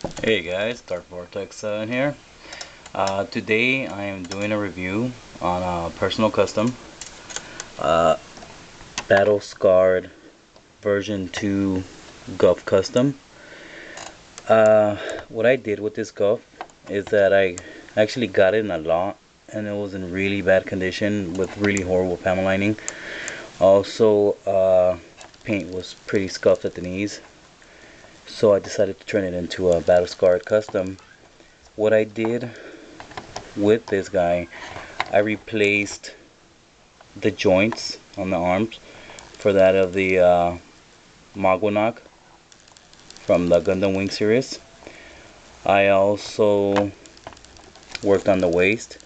Hey guys, Dark Vortex in here. Today I am doing a review on a personal custom uh, Battle Scarred version 2 Gouf Custom. What I did with this Gouf is that I actually got it in a lot and it was in really bad condition with really horrible panel lining. Also, paint was pretty scuffed at the knees. So I decided to turn it into a Battle Scarred Custom. What I did with this guy, I replaced the joints on the arms for that of the Magwanok from the Gundam Wing series. I also worked on the waist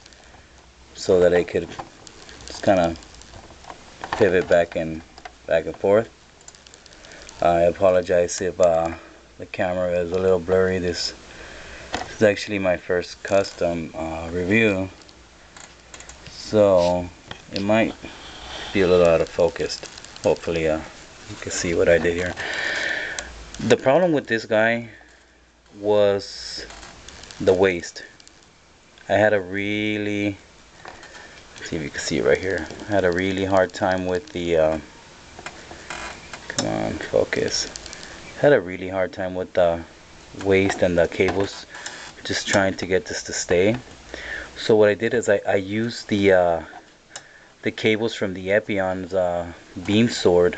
so that I could just kind of pivot back and forth. I apologize if the camera is a little blurry. This is actually my first custom review, so it might be a little out of focus. Hopefully you can see what I did here. The problem with this guy was the waist. I had a really, see if you can see it right here, I had a really hard time with the come on, focus. Had a really hard time with the waist and the cables, just trying to get this to stay. So what I did is I used the cables from the Epion's beam sword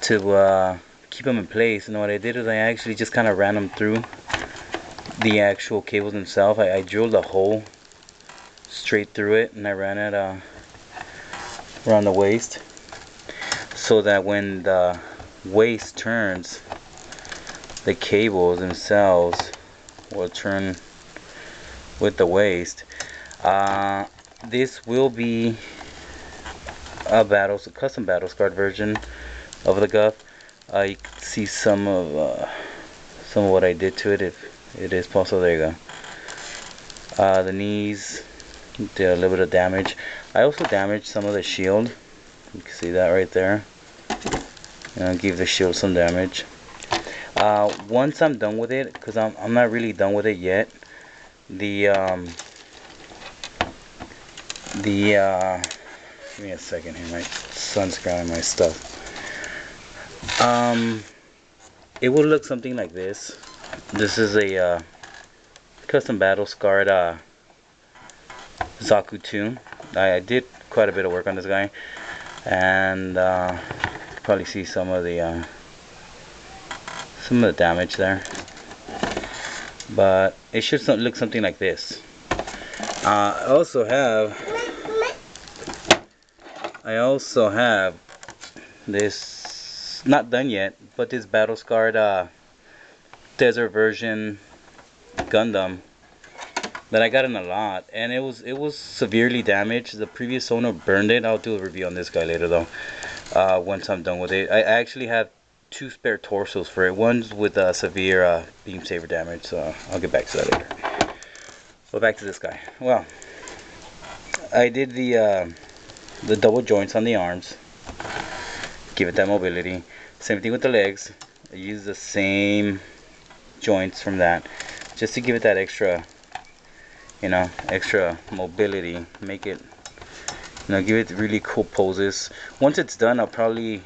to keep them in place. And what I did is I actually just kind of ran them through the actual cables themselves. I drilled a hole straight through it and I ran it around the waist, so that when the waist turns, the cables themselves will turn with the waist. This will be a custom battle scarred version of the Gouf. You can see some of what I did to it, if it is possible. There you go. The knees did a little bit of damage. I also damaged some of the shield. You can see that right there. Give the shield some damage. Once I'm done with it, because I'm not really done with it yet, give me a second here, my son's grabbing my stuff. It will look something like this. This is a custom battle scarred Zaku 2. I did quite a bit of work on this guy, and probably see some of the damage there, but it should look something like this. I also have this, not done yet, but this battle scarred desert version Gundam that I got in a lot, and it was severely damaged. The previous owner burned it. I'll do a review on this guy later though, once I'm done with it. I actually have 2 spare torsos for it. One's with severe beam saber damage, so I'll get back to that later. But back to this guy. Well, I did the double joints on the arms, give it that mobility. Same thing with the legs. I used the same joints from that, just to give it that extra, extra mobility. Make it, give it really cool poses. Once it's done, I'll probably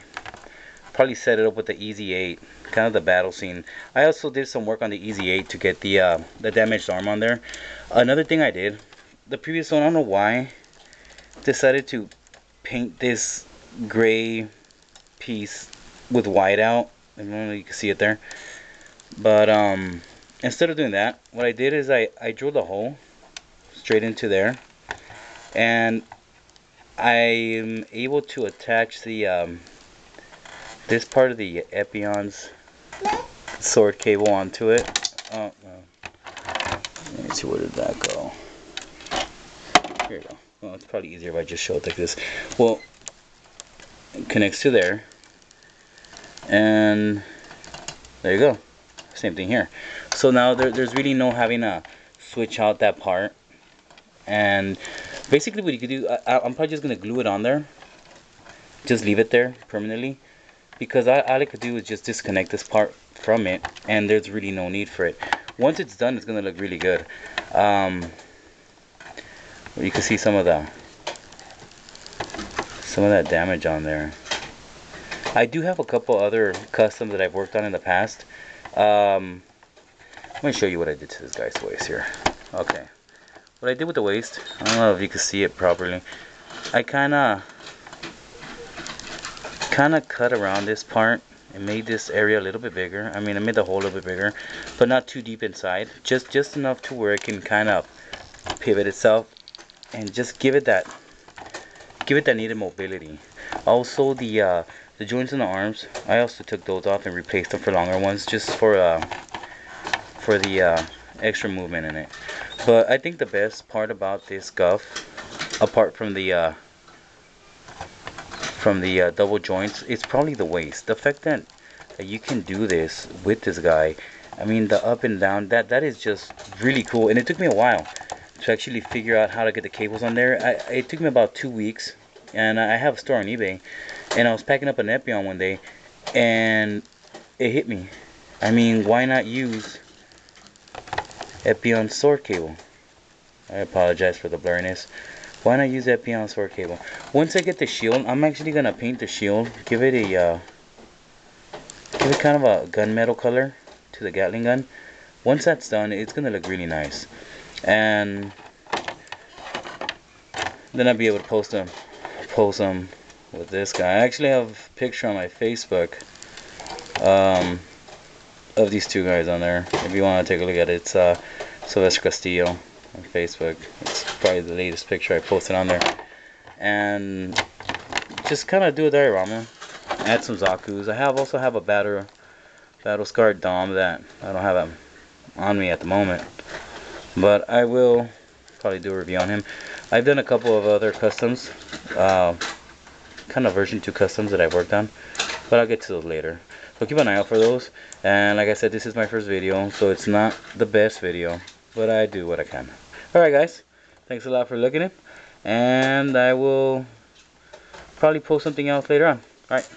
set it up with the Easy 8, kind of the battle scene. I also did some work on the Easy 8 to get the damaged arm on there. Another thing I did, the previous one, I don't know why, decided to paint this gray piece with white out. I don't know if you can see it there. But instead of doing that, what I did is I drilled a hole straight into there, and I'm able to attach the this part of the Epion's sword cable onto it. Oh, let me see, where did that go? Here you go. Well, it's probably easier if I just show it like this. Well, it connects to there, and there you go. Same thing here. So now there's really no having to switch out that part. And basically what you could do, I'm probably just going to glue it on there. Just leave it there permanently, because all I could do is just disconnect this part from it, and there's really no need for it. once it's done, it's gonna look really good. You can see some of that damage on there. I do have a couple other customs that I've worked on in the past. I'm gonna show you what I did to this guy's waist here. Okay, what I did with the waist, I don't know if you can see it properly. I kind of cut around this part and made this area a little bit bigger. I mean, I made the hole a little bit bigger, but not too deep inside. Just enough to where it can kind of pivot itself and just give it that needed mobility. Also, the joints in the arms, I also took those off and replaced them for longer ones, just for the extra movement in it. But I think the best part about this Gouf, apart from the double joints, it's probably the waist. The fact that you can do this with this guy, I mean, the up and down, that is just really cool. And it took me a while to actually figure out how to get the cables on there. It took me about 2 weeks, and I have a store on eBay, and I was packing up an Epion one day, and it hit me. I mean, why not use Epion sword cable? I apologize for the blurriness. Why not use Epion sword cable? Once I get the shield, I'm actually gonna paint the shield, give it kind of a gunmetal color to the Gatling gun. Once that's done, it's gonna look really nice, and then I'll be able to post them with this guy. I actually have a picture on my Facebook of these two guys on there. If you want to take a look at it, it's Sylvester Castillo on Facebook. It's probably the latest picture I posted on there. And just kind of do a diorama, add some Zakus. I also have a battle scarred Dom that I don't have on me at the moment, but I will probably do a review on him. I've done a couple of other customs, kind of version 2 customs that I've worked on, but I'll get to those later. So keep an eye out for those. And like I said, this is my first video, so it's not the best video, but I do what I can. Alright guys, thanks a lot for looking in, and I will probably post something else later on. Alright.